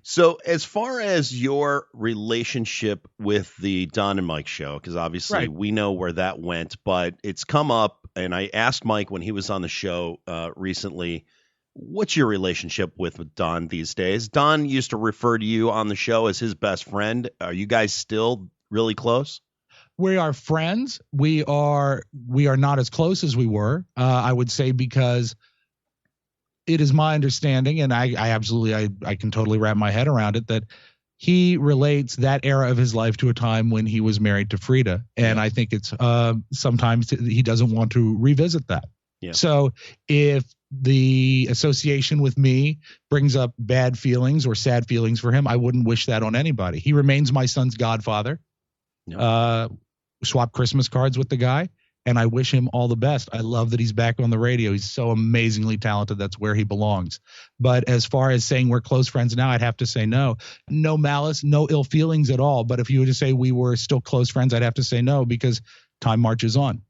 So, as far as your relationship with the Don and Mike show, because obviously Right. we know where that went, but it's come up, and I asked Mike when he was on the show recently, what's your relationship with Don these days? Don used to refer to you on the show as his best friend. Are you guys still really close? We are friends. We are not as close as we were. I would say because it is my understanding, and I absolutely I can totally wrap my head around it, that he relates that era of his life to a time when he was married to Frida, and Yeah. I think it's sometimes he doesn't want to revisit that. Yeah. So if the association with me brings up bad feelings or sad feelings for him, I wouldn't wish that on anybody. He remains my son's godfather. Yep. Swap Christmas cards with the guy, and I wish him all the best. I love that he's back on the radio. He's so amazingly talented. That's where he belongs. But as far as saying we're close friends now, I'd have to say no. No malice, no ill feelings at all. But if you were to say we were still close friends, I'd have to say no, because time marches on.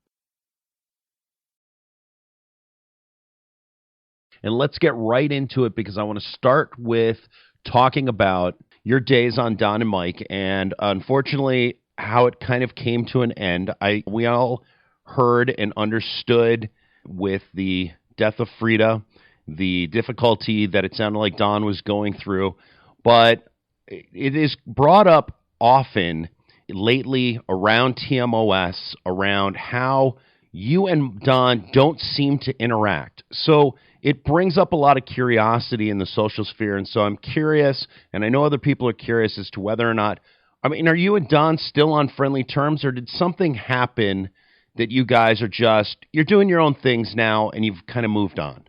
And let's get right into it, because I want to start with talking about your days on Don and Mike, and unfortunately how it kind of came to an end. We all heard and understood with the death of Frida, the difficulty that it sounded like Don was going through, but it is brought up often lately around TMOS, around how you and Don don't seem to interact. So it brings up a lot of curiosity in the social sphere. And so I'm curious, and I know other people are curious as to whether or not, I mean, are you and Don still on friendly terms, or did something happen that you guys are just, you're doing your own things now and you've kind of moved on?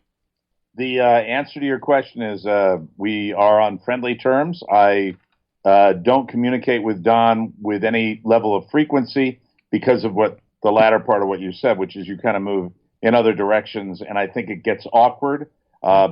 The answer to your question is we are on friendly terms. I don't communicate with Don with any level of frequency because of what the latter part of what you said, which is you kind of move in other directions, and I think it gets awkward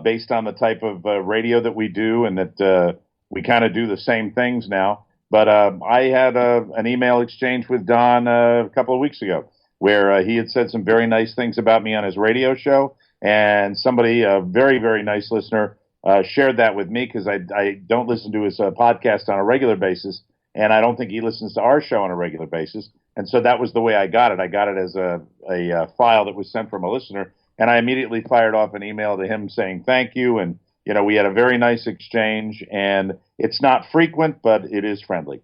based on the type of radio that we do, and that we kind of do the same things now. But I had an email exchange with Don a couple of weeks ago where he had said some very nice things about me on his radio show, and somebody, a very, very nice listener, shared that with me, because I don't listen to his podcast on a regular basis, and I don't think he listens to our show on a regular basis. And so that was the way I got it. I got it as a file that was sent from a listener, and I immediately fired off an email to him saying thank you. And, we had a very nice exchange, and it's not frequent, but it is friendly.